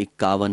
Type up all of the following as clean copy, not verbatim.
51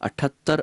78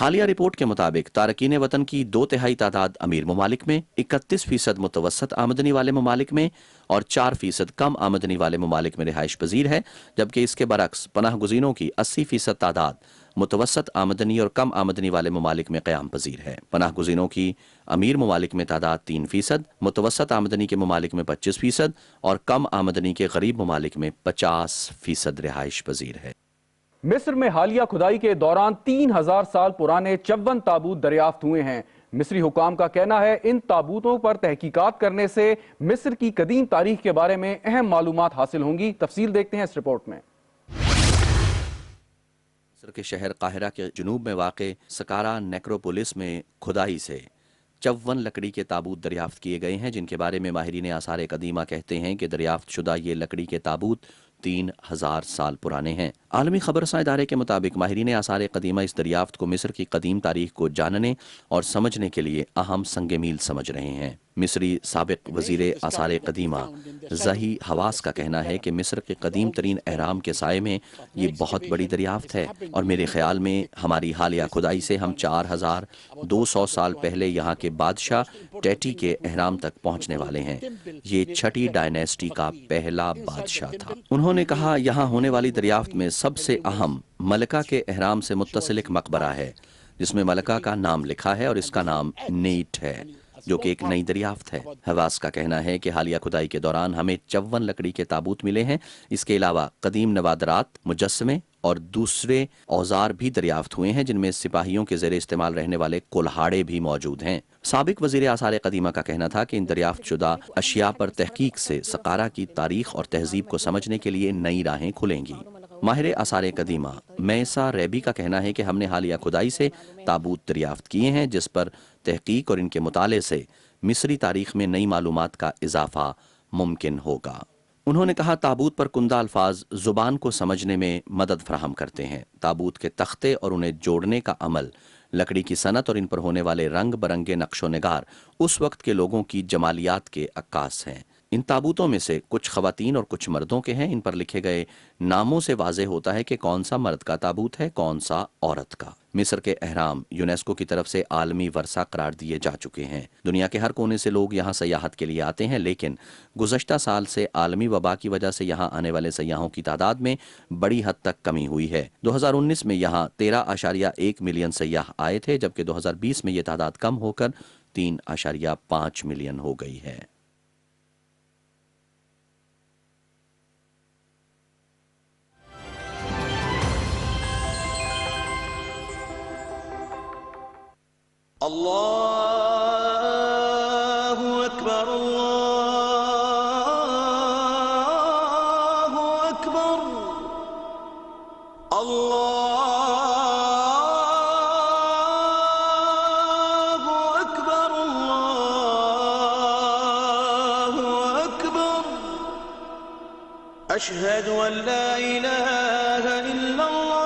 حالیہ رپورٹ کے مطابق تارکین وطن کی 2/3 تعداد امیر ممالک میں، 31% متوسط آمدنی والے ممالک میں اور 4% کم آمدنی والے ممالک میں رہائش پذیر ہے، جبکہ اس کے برعکس پناہ گزینوں کی 80% تعداد متوسط آمدنی اور کم آمدنی والے ممالک میں قیام پذیر ہے۔ پناہ گزینوں کی امیر ممالک میں تعداد 3%، متوسط آمدنی کے ممالک میں 25% اور کم آمدنی کے غریب ممالک میں 50% رہائش پذیر ہے۔ مصر میں حالیہ کھدائی کے دوران 3000 سال پرانے 54 تابوت دریافت ہوئے ہیں۔ مصری حکام کا کہنا ہے ان تابوتوں پر تحقیقات کرنے سے مصر کی قدیم تاریخ کے بارے میں اہم معلومات حاصل ہوں گی۔ تفصیل دیکھتے ہیں اس رپورٹ میں۔ مصر کے شہر قاہرہ کے جنوب میں واقع سکارا نیکروپولس میں کھدائی سے 54 لکڑی کے تابوت دریافت کیے گئے ہیں، جن کے بارے میں ماہرین آثار قدیمہ کہتے ہیں کہ دریافت شدہ یہ لکڑی کے تابوت 3000 سال پرانے ہیں۔ عالمی خبررساں ادارے کے مطابق ماہرین آثار قدیمہ اس دریافت کو مصر کی قدیم تاریخ کو جاننے اور سمجھنے کے لیے اہم سنگ میل سمجھ رہے ہیں۔ مصری سابق وزیر آثار قدیمہ زہی حواس کا کہنا ہے کہ مصر کے قدیم ترین اہرام کے سائے میں یہ بہت بڑی دریافت ہے، اور میرے خیال میں ہماری حالیہ کھدائی سے ہم 4200 سال پہلے یہاں کے بادشاہ ٹیٹی کے اہرام تک پہنچنے والے ہیں۔ یہ چھٹی ڈائنیسٹی کا پہلا بادشاہ تھا۔ انہوں نے کہا یہاں ہونے والی دریافت میں سب سے اہم ملکہ کے اہرام سے متصل ایک مقبرہ ہے، جس میں ملکہ کا نام لکھا ہے اور اس کا نام نیٹ ہے، جو کہ ایک نئی دریافت ہے۔ حواس کا کہنا ہے کہ حالیہ کھدائی کے دوران ہمیں 54 لکڑی کے تابوت ملے ہیں۔ اس کے علاوہ قدیم نوادرات، مجسمے اور دوسرے اوزار بھی دریافت ہوئے ہیں، جن میں سپاہیوں کے زیر استعمال رہنے والے کلہاڑے بھی موجود ہیں۔ سابق وزیر آثار قدیمہ کا کہنا تھا کہ ان دریافت شدہ اشیاء پر تحقیق سے سقارہ کی تاریخ اور تہذیب کو سمجھنے کے لیے نئی راہیں کھلیں گی۔ ماہر آثار قدیمہ میسا ریبی کا کہنا ہے کہ ہم نے حالیہ کھدائی سے تابوت دریافت کیے ہیں، جس پر تحقیق اور ان کے مطالعے سے مصری تاریخ میں نئی معلومات کا اضافہ ممکن ہوگا۔ انہوں نے کہا تابوت پر کندہ الفاظ زبان کو سمجھنے میں مدد فراہم کرتے ہیں۔ تابوت کے تختے اور انہیں جوڑنے کا عمل، لکڑی کی صنعت اور ان پر ہونے والے رنگ برنگے نقش و نگار اس وقت کے لوگوں کی جمالیات کے عکاس ہیں۔ ان تابوتوں میں سے کچھ خواتین اور کچھ مردوں کے ہیں۔ ان پر لکھے گئے ناموں سے واضح ہوتا ہے کہ کون سا مرد کا تابوت ہے، کون سا عورت کا۔ مصر کے اہرام یونیسکو کی طرف سے عالمی ورثہ قرار دیے جا چکے ہیں۔ دنیا کے ہر کونے سے لوگ یہاں سیاحت کے لیے آتے ہیں، لیکن گزشتہ سال سے عالمی وبا کی وجہ سے یہاں آنے والے سیاحوں کی تعداد میں بڑی حد تک کمی ہوئی ہے۔ 2019 میں یہاں 13.1 ملین سیاح آئے تھے، جبکہ 2020 میں یہ تعداد کم ہو کر 3.5 ملین ہو گئی ہے۔ اللہ اکبر اللہ اکبر اللہ اکبر اللہ اکبر اشہد ان لا الہ الا اللہ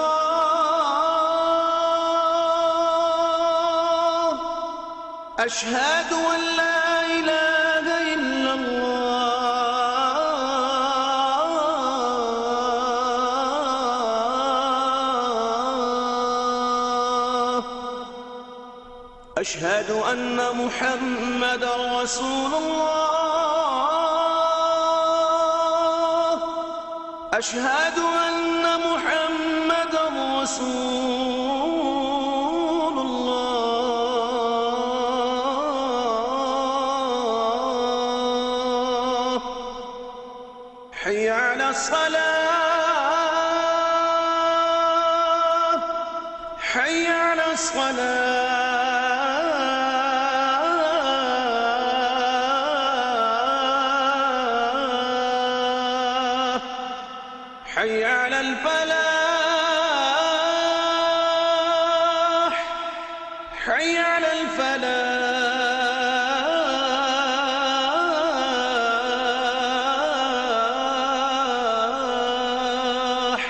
أشهد أن لا إله إلا الله أشهد أن محمد رسول الله أشهد أن محمد رسول الله حي على الصلاة حي على الصلاة حي على الفلاح حي على الفلاح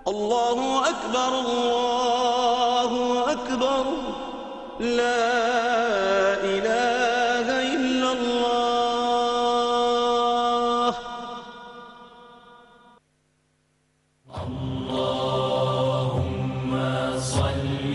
الله أكبر الله أكبر لا إله إلا الله اللهم صل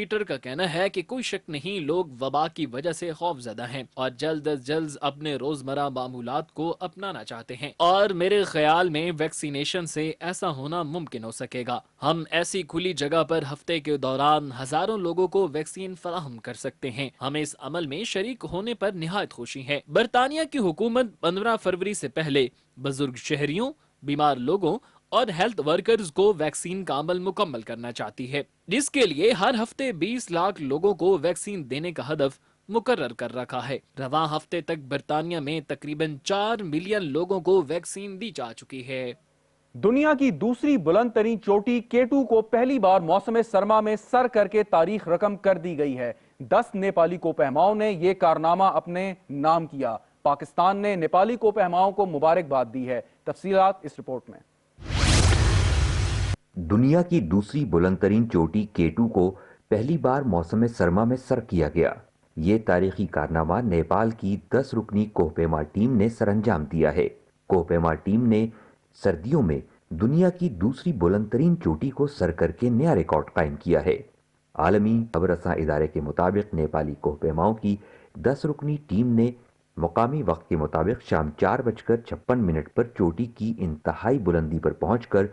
پیٹر کا کہنا ہے کہ کوئی شک نہیں لوگ وبا کی وجہ سے خوف زدہ ہیں اور جلد از جلد اپنے روزمرہ معمولات کو اپنانا چاہتے ہیں، اور میرے خیال میں ویکسینیشن سے ایسا ہونا ممکن ہو سکے گا۔ ہم ایسی کھلی جگہ پر ہفتے کے دوران ہزاروں لوگوں کو ویکسین فراہم کر سکتے ہیں۔ ہمیں اس عمل میں شریک ہونے پر نہایت خوشی ہے۔ برطانیہ کی حکومت 15 فروری سے پہلے بزرگ شہریوں، بیمار لوگوں اور ہیلتھ ورکرز کو ویکسین کا عمل مکمل کرنا چاہتی ہے، جس کے لیے ہر ہفتے 20 لاکھ لوگوں کو ویکسین دینے کا ہدف مقرر کر رکھا ہے۔ رواں ہفتے تک برطانیہ میں تقریباً 4 ملین لوگوں کو ویکسین دی جا چکی ہے۔ دنیا کی دوسری بلند ترین چوٹی K2 کو پہلی بار موسم سرما میں سر کر کے تاریخ رقم کر دی گئی ہے۔ 10 نیپالی کوپہماؤں نے یہ کارنامہ اپنے نام کیا۔ پاکستان نے نیپالی کوپہماؤں کو مبارکباد دی ہے۔ تفصیلات اس رپورٹ میں۔ دنیا کی دوسری بلند ترین چوٹی K2 کو پہلی بار موسم سرما میں سر کیا گیا۔ یہ تاریخی کارنامہ نیپال کی 10 رکنی کوہپیما ٹیم نے سر انجام دیا ہے۔ کوہپیما ٹیم نے سردیوں میں دنیا کی دوسری بلند ترین چوٹی کو سر کر کے نیا ریکارڈ قائم کیا ہے۔ عالمی خبر رساں ادارے کے مطابق نیپالی کوہپیماؤں کی 10 رکنی ٹیم نے مقامی وقت کے مطابق شام 4:56 پر چوٹی کی انتہائی بلندی پر پہنچ کر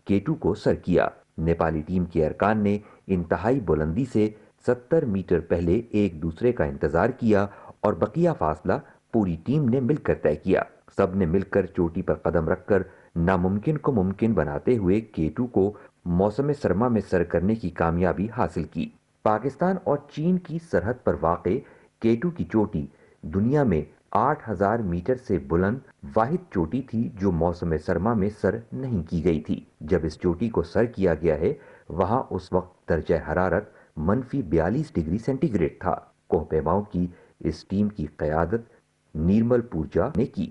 K2 کو سر کیا۔ نیپالی ٹیم کے ارکان نے انتہائی بلندی سے 70 میٹر پہلے ایک دوسرے کا انتظار کیا اور بقیہ فاصلہ پوری ٹیم نے مل کر طے کیا۔ سب نے مل کر چوٹی پر قدم رکھ کر ناممکن کو ممکن بناتے ہوئے K2 کو موسم سرما میں سر کرنے کی کامیابی حاصل کی۔ پاکستان اور چین کی سرحد پر واقع K2 کی چوٹی دنیا میں 8000 میٹر سے بلند واحد چوٹی تھی جو موسم سرما میں سر نہیں کی گئی تھی۔ جب اس چوٹی کو سر کیا گیا ہے وہاں اس وقت درجہ حرارت -42 ڈگری سینٹی گریڈ تھا۔ کوہپیماؤں کی اس ٹیم کی قیادت نیرمل پورجا نے کی۔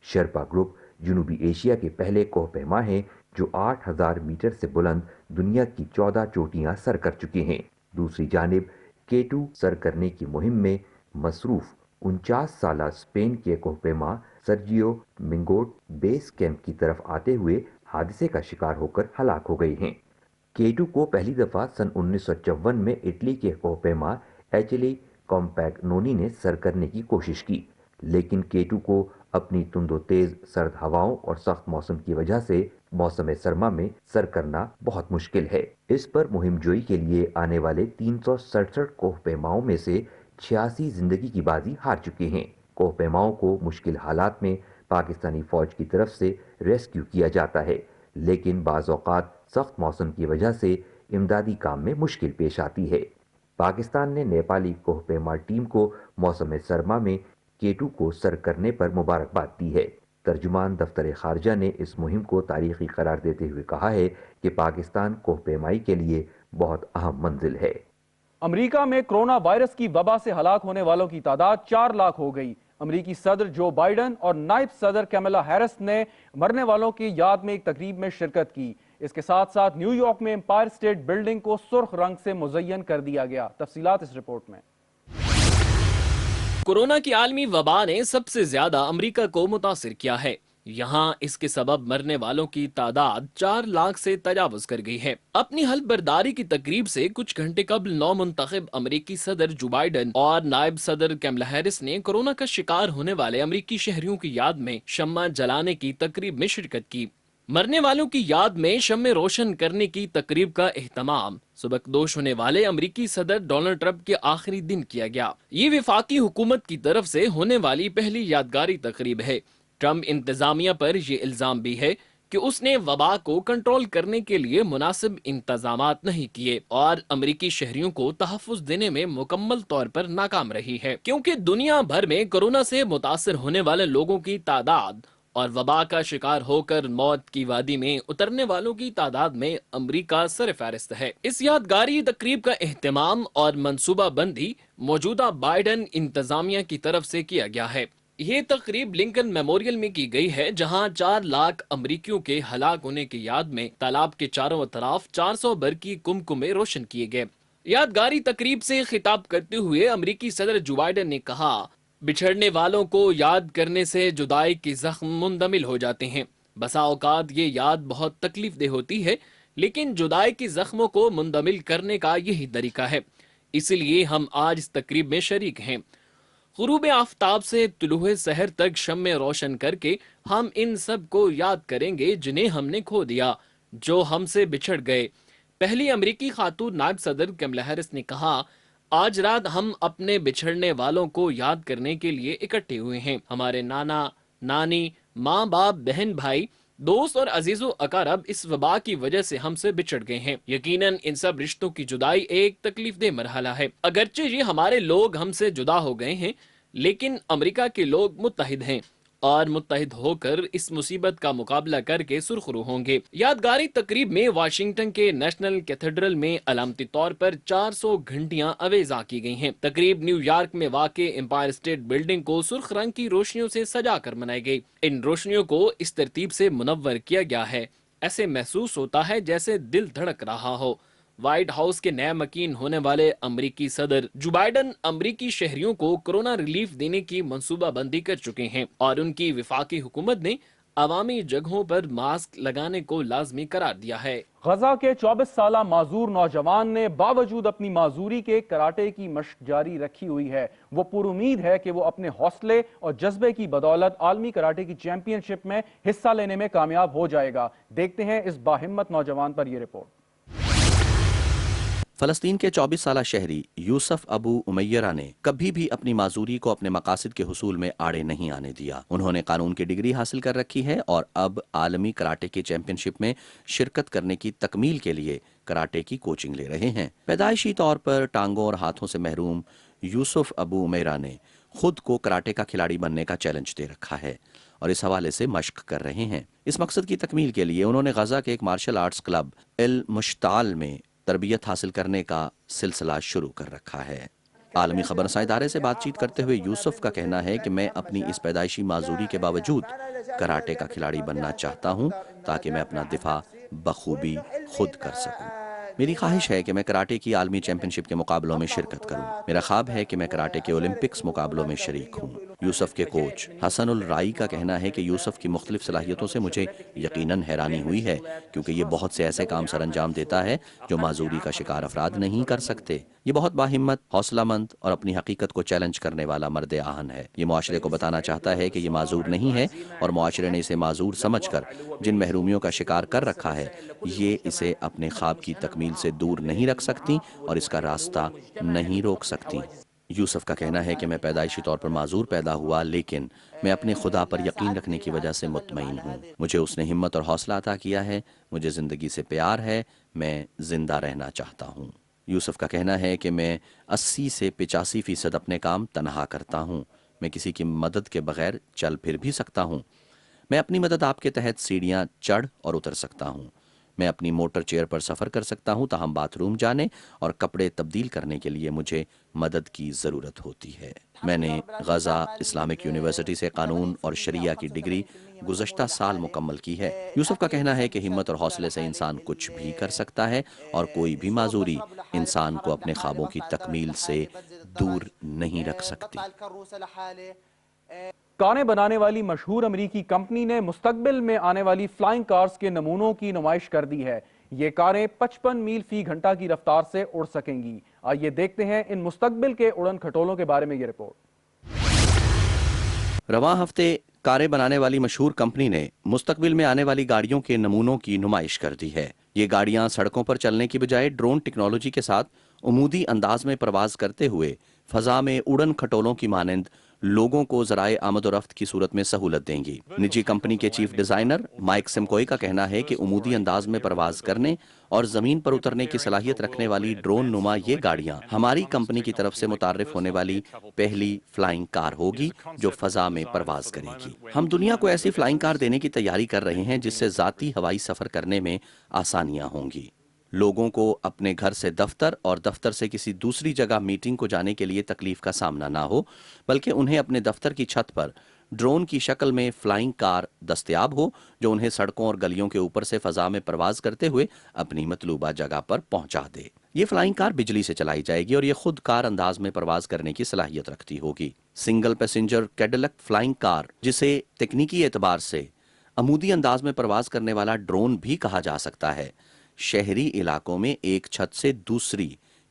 شرپا گروپ جنوبی ایشیا کے پہلے کوہپیما ہیں جو 8000 میٹر سے بلند دنیا کی 14 چوٹیاں سر کر چکے ہیں۔ دوسری جانب K2 سر کرنے کی مہم میں مصروف 49 سالہ اسپین کے کوہپیما سرجیو منگوٹ بیس کیمپ کی طرف آتے ہوئے حادثے کا شکار ہو کر ہلاک ہو گئے ہیں۔ K2 کو پہلی دفعہ سن 1954 میں اٹلی کے کوہپیما ایچلی کمپیگنونی نے سر کرنے کی کوشش کی، لیکن K2 کو اپنی تند و تیز سرد ہواؤں اور سخت موسم کی وجہ سے موسم سرما میں سر کرنا بہت مشکل ہے۔ اس پر مہم جوئی کے لیے آنے والے 367 کوہپیماؤں میں سے 86 زندگی کی بازی ہار چکے ہیں۔ کوہپیماؤں کو مشکل حالات میں پاکستانی فوج کی طرف سے ریسکیو کیا جاتا ہے، لیکن بعض اوقات سخت موسم کی وجہ سے امدادی کام میں مشکل پیش آتی ہے۔ پاکستان نے نیپالی کوہپیما ٹیم کو موسم سرما میں K2 کو سر کرنے پر مبارکباد دی ہے۔ ترجمان دفتر خارجہ نے اس مہم کو تاریخی قرار دیتے ہوئے کہا ہے کہ پاکستان کوہپیمائی کے لیے بہت اہم منزل ہے۔ امریکہ میں کرونا وائرس کی وبا سے ہلاک ہونے والوں کی تعداد 4 لاکھ ہو گئی۔ امریکی صدر جو بائیڈن اور نائب صدر کیملا ہیرس نے مرنے والوں کی یاد میں ایک تقریب میں شرکت کی۔ اس کے ساتھ ساتھ نیو یارک میں امپائر اسٹیٹ بلڈنگ کو سرخ رنگ سے مزین کر دیا گیا۔ تفصیلات اس رپورٹ میں۔ کورونا کی عالمی وبا نے سب سے زیادہ امریکہ کو متاثر کیا ہے۔ یہاں اس کے سبب مرنے والوں کی تعداد 4 لاکھ سے تجاوز کر گئی ہے۔ اپنی حلف برداری کی تقریب سے کچھ گھنٹے قبل نو منتخب امریکی صدر جو بائیڈن اور نائب صدر کیملا ہیرس نے کورونا کا شکار ہونے والے امریکی شہریوں کی یاد میں شمع جلانے کی تقریب میں شرکت کی۔ مرنے والوں کی یاد میں شمع روشن کرنے کی تقریب کا اہتمام سبکدوش ہونے والے امریکی صدر ڈونلڈ ٹرمپ کے آخری دن کیا گیا۔ یہ وفاقی حکومت کی طرف سے ہونے والی پہلی یادگاری تقریب ہے۔ ٹرمپ انتظامیہ پر یہ الزام بھی ہے کہ اس نے وبا کو کنٹرول کرنے کے لیے مناسب انتظامات نہیں کیے اور امریکی شہریوں کو تحفظ دینے میں مکمل طور پر ناکام رہی ہے، کیونکہ دنیا بھر میں کورونا سے متاثر ہونے والے لوگوں کی تعداد اور وبا کا شکار ہو کر موت کی وادی میں اترنے والوں کی تعداد میں امریکہ سر فہرست ہے۔ اس یادگاری تقریب کا اہتمام اور منصوبہ بندی موجودہ بائیڈن انتظامیہ کی طرف سے کیا گیا ہے۔ یہ تقریب لنکن میموریل میں کی گئی ہے، جہاں 4 لاکھ امریکیوں کے ہلاک ہونے کی یاد میں تالاب کے چاروں طرف 400 برقی کمکمے روشن کیے گئے۔ یادگاری تقریب سے خطاب کرتے ہوئے امریکی صدر جو بائیڈن نے کہا، بچھڑنے والوں کو یاد کرنے سے جدائی کے زخم مندمل ہو جاتے ہیں۔ بسا اوقات یہ یاد بہت تکلیف دہ ہوتی ہے، لیکن جدائی کے زخموں کو مندمل کرنے کا یہی طریقہ ہے۔ اسی لیے ہم آج اس تقریب میں شریک ہیں۔ غروب آفتاب سے طلوع سحر تک شمع روشن کر کے ہم ان سب کو یاد کریں گے جنہیں ہم نے کھو دیا، جو ہم سے بچھڑ گئے۔ پہلی امریکی خاتون نائب صدر کملا ہیرس نے کہا، آج رات ہم اپنے بچھڑنے والوں کو یاد کرنے کے لیے اکٹھے ہوئے ہیں۔ ہمارے نانا، نانی، ماں باپ، بہن بھائی، دوست اور عزیز و اقارب اس وبا کی وجہ سے ہم سے بچھڑ گئے ہیں۔ یقیناً ان سب رشتوں کی جدائی ایک تکلیف دہ مرحلہ ہے۔ اگرچہ یہ ہمارے لوگ ہم سے جدا ہو گئے ہیں، لیکن امریکہ کے لوگ متحد ہیں اور متحد ہو کر اس مصیبت کا مقابلہ کر کے سرخرو ہوں گے۔ یادگاری تقریب میں واشنگٹن کے نیشنل کیتھیڈرل میں علامتی طور پر 400 گھنٹیاں اویزا کی گئی ہیں۔ تقریب نیو یارک میں واقع امپائر اسٹیٹ بلڈنگ کو سرخ رنگ کی روشنیوں سے سجا کر منائی گئی۔ ان روشنیوں کو اس ترتیب سے منور کیا گیا ہے، ایسے محسوس ہوتا ہے جیسے دل دھڑک رہا ہو۔ وائٹ ہاؤس کے نئے مکین ہونے والے امریکی صدر جو بائیڈن امریکی شہریوں کو کورونا ریلیف دینے کی منصوبہ بندی کر چکے ہیں اور ان کی وفاقی حکومت نے عوامی جگہوں پر ماسک لگانے کو لازمی قرار دیا ہے۔ غزہ کے 24 سالہ معذور نوجوان نے باوجود اپنی معذوری کے کراٹے کی مشق جاری رکھی ہوئی ہے۔ وہ پر امید ہے کہ وہ اپنے حوصلے اور جذبے کی بدولت عالمی کراٹے کی چیمپئن شپ میں حصہ لینے میں کامیاب ہو جائے گا۔ دیکھتے ہیں اس باہمت نوجوان پر یہ رپورٹ۔ فلسطین کے 24 سالہ شہری یوسف ابو امیرہ نے کبھی بھی اپنی معذوری کو اپنے مقاصد کے حصول میں آڑے نہیں آنے دیا۔ انہوں نے قانون کی ڈگری حاصل کر رکھی ہے اور اب عالمی کراٹے کی چیمپئن شپ میں شرکت کرنے کی تکمیل کے لیے کراٹے کی کوچنگ لے رہے ہیں۔ پیدائشی طور پر ٹانگوں اور ہاتھوں سے محروم یوسف ابو امیرہ نے خود کو کراٹے کا کھلاڑی بننے کا چیلنج دے رکھا ہے اور اس حوالے سے مشق کر رہے ہیں۔ اس مقصد کی تکمیل کے لیے انہوں نے غزہ کے ایک مارشل آرٹس کلب المشتعل میں تربیت حاصل کرنے کا سلسلہ شروع کر رکھا ہے۔ عالمی خبر رساں ادارے سے بات چیت کرتے ہوئے یوسف کا کہنا ہے کہ میں اپنی اس پیدائشی معذوری کے باوجود کراٹے کا کھلاڑی بننا چاہتا ہوں تاکہ میں اپنا دفاع بخوبی خود کر سکوں۔ میری خواہش ہے کہ میں کراٹے کی عالمی چیمپئن شپ کے مقابلوں میں شرکت کروں۔ میرا خواب ہے کہ میں کراٹے کے اولمپکس مقابلوں میں شریک ہوں۔ یوسف کے کوچ حسن الرائی کا کہنا ہے کہ یوسف کی مختلف صلاحیتوں سے مجھے یقیناً حیرانی ہوئی ہے کیونکہ یہ بہت سے ایسے کام سر انجام دیتا ہے جو معذوری کا شکار افراد نہیں کر سکتے۔ یہ بہت باہمت، حوصلہ مند اور اپنی حقیقت کو چیلنج کرنے والا مرد آہن ہے۔ یہ معاشرے کو بتانا چاہتا ہے کہ یہ معذور نہیں ہے اور معاشرے نے اسے معذور سمجھ کر جن محرومیوں کا شکار کر رکھا ہے یہ اسے اپنے خواب کی تکمیل سے دور نہیں رکھ سکتی اور اس کا راستہ نہیں روک سکتی۔ یوسف کا کہنا ہے کہ میں پیدائشی طور پر معذور پیدا ہوا لیکن میں اپنے خدا پر یقین رکھنے کی وجہ سے مطمئن ہوں۔ مجھے اس نے ہمت اور حوصلہ عطا کیا ہے، مجھے زندگی سے پیار ہے، میں زندہ رہنا چاہتا ہوں۔ یوسف کا کہنا ہے کہ میں 80 سے 85% اپنے کام تنہا کرتا ہوں۔ میں کسی کی مدد کے بغیر چل پھر بھی سکتا ہوں۔ میں اپنی مدد آپ کے تحت سیڑھیاں چڑھ اور اتر سکتا ہوں۔ میں اپنی موٹر چیئر پر سفر کر سکتا ہوں تاہم باتھ روم جانے اور کپڑے تبدیل کرنے کے لیے مجھے مدد کی ضرورت ہوتی ہے۔ میں نے غزہ اسلامک یونیورسٹی سے قانون اور شریعہ کی ڈگری گزشتہ سال مکمل کی ہے۔ یوسف کا کہنا ہے کہ ہمت اور حوصلے سے انسان کچھ بھی کر سکتا ہے اور کوئی بھی معذوری انسان کو اپنے خوابوں کی تکمیل سے دور نہیں رکھ سکتی۔ کاریں بنانے والی مشہور امریکی کمپنی نے مستقبل میں آنے والی فلائنگ کارز کے نمونوں کی نمائش کر دی ہے۔ یہ کاریں 55 میل فی گھنٹہ کی رفتار سے اڑ سکیں گی۔ آئیے دیکھتے ہیں ان مستقبل کے اڑن کھٹولوں کے بارے میں یہ رپورٹ۔ رواں ہفتے کاریں بنانے والی مشہور کمپنی نے مستقبل میں آنے والی گاڑیوں کے نمونوں کی نمائش کر دی ہے۔ یہ گاڑیاں سڑکوں پر چلنے کی بجائے ڈرون ٹیکنالوجی کے ساتھ عمودی انداز میں پرواز کرتے ہوئے فضا میں اڑن کھٹولوں کی مانند لوگوں کو ذرائع آمد و رفت کی صورت میں سہولت دیں گی۔ نجی کمپنی کے چیف ڈیزائنر مائک سمکوئی کا کہنا ہے کہ عمودی انداز میں پرواز کرنے اور زمین پر اترنے کی صلاحیت رکھنے والی ڈرون نما یہ گاڑیاں ہماری کمپنی کی طرف سے متعارف ہونے والی پہلی فلائنگ کار ہوگی جو فضا میں پرواز کرے گی۔ ہم دنیا کو ایسی فلائنگ کار دینے کی تیاری کر رہے ہیں جس سے ذاتی ہوائی سفر کرنے میں آسانیاں ہوں گی۔ لوگوں کو اپنے گھر سے دفتر اور دفتر سے کسی دوسری جگہ میٹنگ کو جانے کے لیے تکلیف کا سامنا نہ ہو بلکہ انہیں اپنے دفتر کی چھت پر ڈرون کی شکل میں فلائنگ کار دستیاب ہو جو انہیں سڑکوں اور گلیوں کے اوپر سے فضا میں پرواز کرتے ہوئے اپنی مطلوبہ جگہ پر پہنچا دے۔ یہ فلائنگ کار بجلی سے چلائی جائے گی اور یہ خود کار انداز میں پرواز کرنے کی صلاحیت رکھتی ہوگی۔ سنگل پیسنجر کیڈلک فلائنگ کار جسے تکنیکی اعتبار سے عمودی انداز میں پرواز کرنے والا ڈرون بھی کہا جا سکتا ہے، شہری علاقوں میں ایک چھت سے دوسری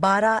12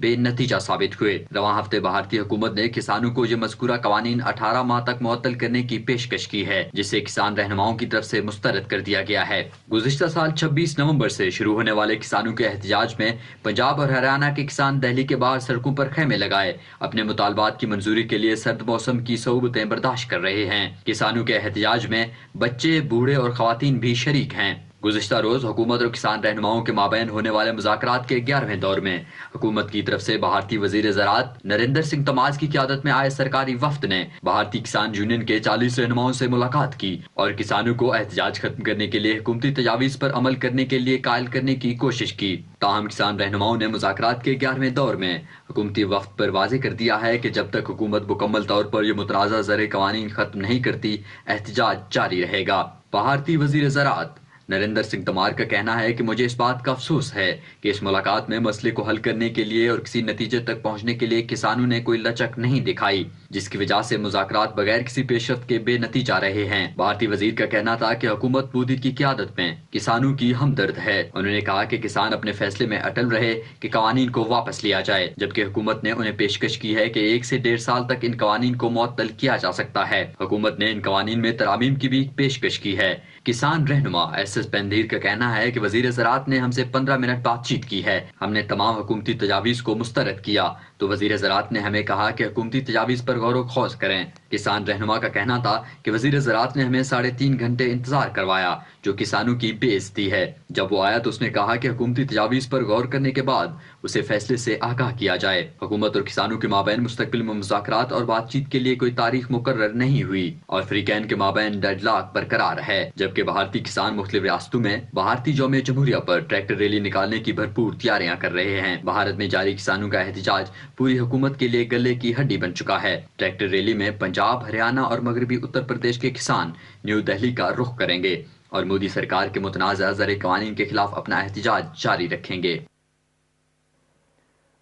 بے نتیجہ ثابت ہوئے۔ رواں ہفتے بھارتی حکومت نے کسانوں کو یہ مذکورہ قوانین 18 ماہ تک معطل کرنے کی پیشکش کی ہے، جسے کسان رہنماؤں کی طرف سے مسترد کر دیا گیا ہے۔ گزشتہ سال 26 نومبر سے شروع ہونے والے کسانوں کے احتجاج میں پنجاب اور ہریانہ کے کسان دہلی کے باہر سڑکوں پر خیمے لگائے اپنے مطالبات کی منظوری کے لیے سرد موسم کی صعوبتیں برداشت کر رہے ہیں۔ کسانوں کے احتجاج میں بچے، بوڑھے اور خواتین بھی شریک ہیں۔ گزشتہ روز حکومت اور کسان رہنماؤں کے مابین ہونے والے مذاکرات کے 11ویں دور میں حکومت کی طرف سے بھارتی وزیر زراعت نریندر سنگھ تماز کی قیادت میں آئے سرکاری وفد نے بھارتی کسان یونین کے 40 رہنماؤں سے ملاقات کی اور کسانوں کو احتجاج ختم کرنے کے لیے حکومتی تجاویز پر عمل کرنے کے لیے قائل کرنے کی کوشش کی۔ تاہم کسان رہنماؤں نے مذاکرات کے 11ویں دور میں حکومتی وفد پر واضح کر دیا ہے کہ جب تک حکومت مکمل طور پر یہ متنازع زرعی قوانین ختم نہیں کرتی، احتجاج جاری رہے گا۔ بھارتی وزیر زراعت نریندر سنگھ تومر کا کہنا ہے کہ مجھے اس بات کا افسوس ہے کہ اس ملاقات میں مسئلے کو حل کرنے کے لیے اور کسی نتیجے تک پہنچنے کے لیے کسانوں نے کوئی لچک نہیں دکھائی، جس کی وجہ سے مذاکرات بغیر کسی پیش رفت کے بے نتیجہ رہے ہیں۔ بھارتی وزیر کا کہنا تھا کہ حکومت مودی کی قیادت میں کسانوں کی ہمدرد ہے۔ انہوں نے کہا کہ کسان اپنے فیصلے میں اٹل رہے کہ قوانین کو واپس لیا جائے، جبکہ حکومت نے انہیں پیشکش کی ہے کہ 1 سے 1.5 سال تک ان قوانین کو معطل کیا جا سکتا ہے۔ حکومت نے ان قوانین میں ترامیم کی بھی پیشکش کی ہے۔ کسان رہنما ایس ایس پندھیر کا کہنا ہے کہ وزیر زراعت نے ہم سے 15 منٹ بات چیت کی ہے، ہم نے تمام حکومتی تجاویز کو مسترد کیا تو وزیر زراعت نے ہمیں کہا کہ حکومتی تجاویز پر غور و خوض کریں۔ کسان رہنما کا کہنا تھا کہ وزیر زراعت نے ہمیں 3.5 گھنٹے انتظار کروایا، جو کسانوں کی بے عزتی ہے۔ جب وہ آیا تو اس نے کہا کہ حکومتی تجاویز پر غور کرنے کے بعد اسے فیصلے سے آگاہ کیا جائے۔ حکومت اور کسانوں کے مابین مستقبل میں مذاکرات اور بات چیت کے لیے کوئی تاریخ مقرر نہیں ہوئی اور فریقین کے مابین ڈیڈ لاک برقرار ہے، جبکہ بھارتی کسان مختلف ریاستوں میں بھارتی یوم جمہوریہ پر ٹریکٹر ریلی نکالنے کی بھرپور تیاریاں کر رہے ہیں۔ بھارت میں جاری کسانوں کا احتجاج پوری حکومت کے لیے گلے کی ہڈی بن چکا ہے۔ ٹریکٹر ریلی میں پنجاب، ہریانہ اور مغربی اتر پردیش کے کسان نیو دہلی کا رخ کریں گے اور مودی سرکار کے متنازع زرعی قوانین کے خلاف اپنا احتجاج جاری رکھیں گے۔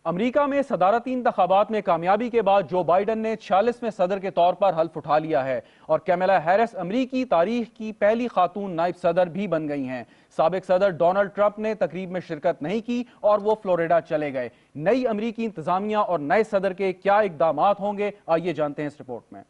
امریکہ میں صدارتی انتخابات میں کامیابی کے بعد جو بائیڈن نے 46ویں صدر کے طور پر حلف اٹھا لیا ہے اور کیملا ہیرس امریکی تاریخ کی پہلی خاتون نائب صدر بھی بن گئی ہیں۔ سابق صدر ڈونلڈ ٹرمپ نے تقریب میں شرکت نہیں کی اور وہ فلوریڈا چلے گئے۔ نئی امریکی انتظامیہ اور نئے صدر کے کیا اقدامات ہوں گے، آئیے جانتے ہیں اس رپورٹ میں۔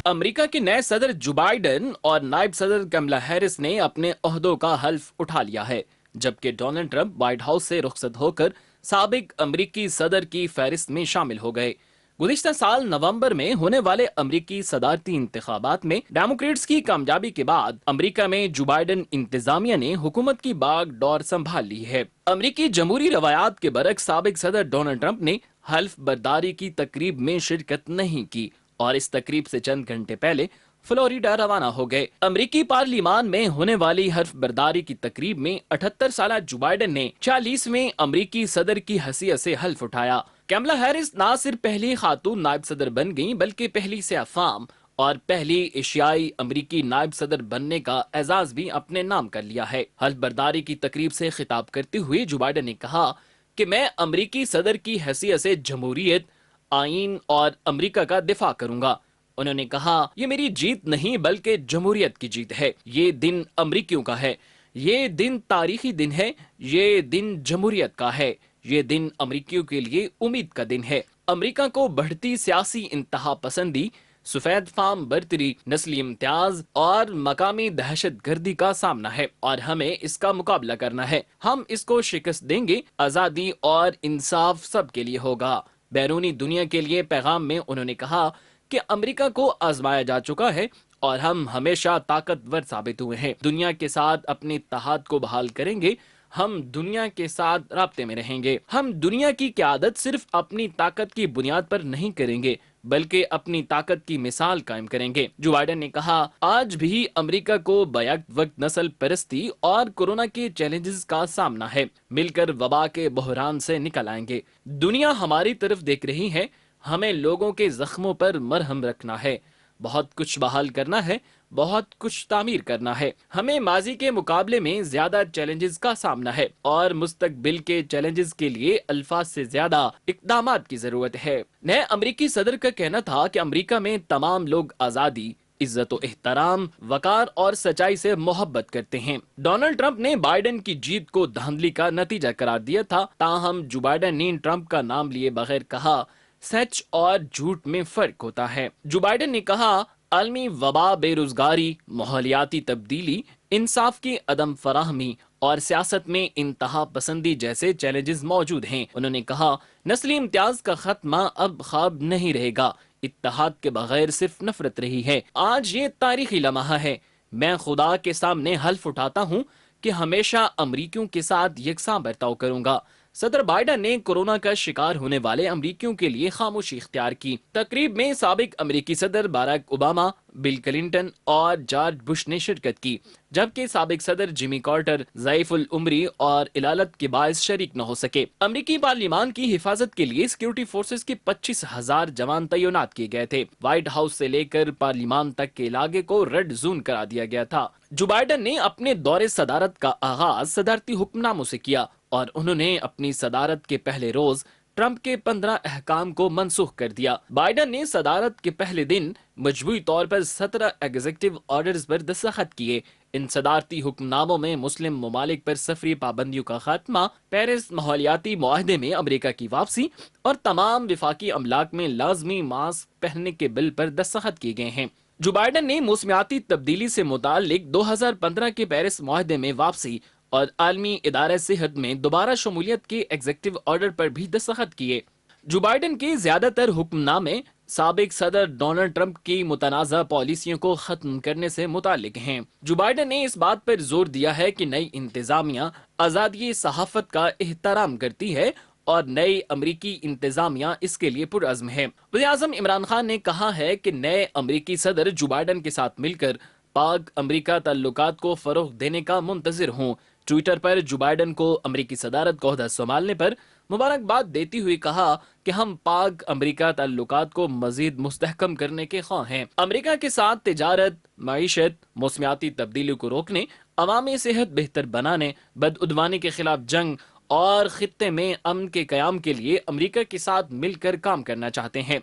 امریکہ کے نئے صدر جو بائیڈن اور نائب صدر کیملا ہیرس نے اپنے عہدوں کا حلف اٹھا لیا ہے، جبکہ ڈونلڈ ٹرمپ وائٹ ہاؤس سے رخصت ہو کر سابق امریکی صدر کی فہرست میں شامل ہو گئے۔ گزشتہ سال نومبر میں ہونے والے امریکی صدارتی انتخابات میں ڈیموکریٹس کی کامیابی کے بعد امریکہ میں جو بائیڈن انتظامیہ نے حکومت کی باغ ڈور سنبھال لی ہے۔ امریکی جمہوری روایات کے برعکس سابق صدر ڈونلڈ ٹرمپ نے حلف برداری کی تقریب میں شرکت نہیں کی اور اس تقریب سے چند گھنٹے پہلے فلوریڈا روانہ ہو گئے۔ امریکی پارلیمان میں ہونے والی حلف برداری کی تقریب میں 78 سالہ جو بائیڈن نے 46ویں امریکی صدر کی حیثیت سے حلف اٹھایا۔ کیملا ہیرس نہ صرف پہلی خاتون نائب صدر بن گئیں بلکہ پہلی سیاہ فام اور پہلی ایشیائی امریکی نائب صدر بننے کا اعزاز بھی اپنے نام کر لیا ہے۔ حلف برداری کی تقریب سے خطاب کرتے ہوئے جو بائیڈن نے کہا کہ میں امریکی صدر کی حیثیت سے جمہوریت، آئین اور امریکہ کا دفاع کروں گا۔ انہوں نے کہا یہ میری جیت نہیں بلکہ جمہوریت کی جیت ہے، یہ دن امریکیوں کا ہے، یہ دن تاریخی دن ہے، یہ دن جمہوریت کا ہے، یہ دن امریکیوں کے لیے امید کا دن ہے۔ امریکہ کو بڑھتی سیاسی انتہا پسندی، سفید فام برتری، نسلی امتیاز اور مقامی دہشت گردی کا سامنا ہے اور ہمیں اس کا مقابلہ کرنا ہے۔ ہم اس کو شکست دیں گے، آزادی اور انصاف سب کے لیے ہوگا۔ بیرونی دنیا کے لیے پیغام میں انہوں نے کہا کہ امریکہ کو آزمایا جا چکا ہے اور ہم ہمیشہ طاقتور ثابت ہوئے ہیں۔ دنیا کے ساتھ اپنے اتحاد کو بحال کریں گے، ہم دنیا کے ساتھ رابطے میں رہیں گے۔ ہم دنیا کی قیادت صرف اپنی طاقت کی بنیاد پر نہیں کریں گے بلکہ اپنی طاقت کی مثال قائم کریں گے۔ جو بائیڈن نے کہا آج بھی امریکہ کو بیک وقت نسل پرستی اور کورونا کے چیلنجز کا سامنا ہے، مل کر وبا کے بحران سے نکل آئیں گے۔ دنیا ہماری طرف دیکھ رہی ہے، ہمیں لوگوں کے زخموں پر مرہم رکھنا ہے، بہت کچھ بحال کرنا ہے، بہت کچھ تعمیر کرنا ہے۔ ہمیں ماضی کے مقابلے میں زیادہ چیلنجز کا سامنا ہے اور مستقبل کے چیلنجز کے لیے الفاظ سے زیادہ اقدامات کی ضرورت ہے۔ نئے امریکی صدر کا کہنا تھا کہ امریکہ میں تمام لوگ آزادی، عزت و احترام، وقار اور سچائی سے محبت کرتے ہیں۔ ڈونلڈ ٹرمپ نے بائیڈن کی جیت کو دھاندلی کا نتیجہ قرار دیا تھا، تاہم جو بائیڈن نے ٹرمپ کا نام لیے بغیر کہا سچ اور جھوٹ میں فرق ہوتا ہے۔ جو بائیڈن نے کہا عالمی وبا، بے روزگاری، ماحولیاتی تبدیلی، انصاف کی عدم فراہمی اور سیاست میں انتہا پسندی جیسے چیلنجز موجود ہیں۔ انہوں نے کہا نسلی امتیاز کا خاتمہ اب خواب نہیں رہے گا، اتحاد کے بغیر صرف نفرت رہی ہے۔ آج یہ تاریخی لمحہ ہے، میں خدا کے سامنے حلف اٹھاتا ہوں کہ ہمیشہ امریکیوں کے ساتھ یکساں برتاؤ کروں گا۔ صدر بائیڈن نے کورونا کا شکار ہونے والے امریکیوں کے لیے خاموشی اختیار کی۔ تقریب میں سابق امریکی صدر باراک اوباما، بل کلنٹن اور جارج بش نے شرکت کی، جبکہ سابق صدر جیمی کارٹر ضعیف العمری اور علالت کے باعث شریک نہ ہو سکے۔ امریکی پارلیمان کی حفاظت کے لیے سیکورٹی فورسز کے 25,000 جوان تعینات کیے گئے تھے۔ وائٹ ہاؤس سے لے کر پارلیمان تک کے علاقے کو ریڈ زون کرا دیا گیا تھا۔ جو بائیڈن نے اپنے دور صدارت کا آغاز صدارتی حکم ناموں سے کیا اور انہوں نے اپنی صدارت کے پہلے روز ٹرمپ کے 15 احکام کو منسوخ کر دیا۔ بائیڈن نے صدارت کے پہلے دن مجموعی طور پر 17 ایگزیکٹو آرڈرز پر دستخط کیے۔ ان صدارتی حکم ناموں میں مسلم ممالک پر سفری پابندیوں کا خاتمہ، پیرس ماحولیاتی معاہدے میں امریکہ کی واپسی اور تمام وفاقی املاک میں لازمی ماسک پہننے کے بل پر دستخط کیے گئے ہیں۔ جو بائیڈن نے موسمیاتی تبدیلی سے متعلق 2015 کے پیرس معاہدے میں واپسی اور عالمی ادارہ صحت میں دوبارہ شمولیت کے ایگزیکٹو آرڈر پر بھی دستخط کیے۔ جو بائیڈن کے زیادہ تر حکم نامے سابق صدر ڈونلڈ ٹرمپ کی متنازع پالیسیوں کو ختم کرنے سے متعلق ہیں۔ جو بائیڈن نے اس بات پر زور دیا ہے کہ نئی انتظامیہ آزادی صحافت کا احترام کرتی ہے اور نئی امریکی انتظامیہ اس کے لیے پرعزم ہے۔ وزیر اعظم عمران خان نے کہا ہے کہ نئے امریکی صدر جو بائیڈن کے ساتھ مل کر پاک امریکہ تعلقات کو فروغ دینے کا منتظر ہوں۔ ٹویٹر پر جو بائیڈن کو امریکی صدارت کا عہدہ سنبھالنے پر مبارکباد دیتی ہوئی کہا کہ ہم پاک امریکہ تعلقات کو مزید مستحکم کرنے کے خواہاں ہیں۔ امریکہ کے ساتھ تجارت، معیشت، موسمیاتی تبدیلی کو روکنے، عوامی صحت بہتر بنانے، بدعنوانی کے خلاف جنگ اور خطے میں امن کے قیام کے لیے امریکہ کے ساتھ مل کر کام کرنا چاہتے ہیں۔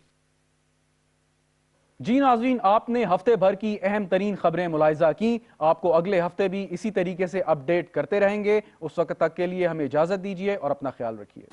جی ناظرین، آپ نے ہفتے بھر کی اہم ترین خبریں ملاحظہ کی۔ آپ کو اگلے ہفتے بھی اسی طریقے سے اپ ڈیٹ کرتے رہیں گے۔ اس وقت تک کے لیے ہمیں اجازت دیجیے اور اپنا خیال رکھیے۔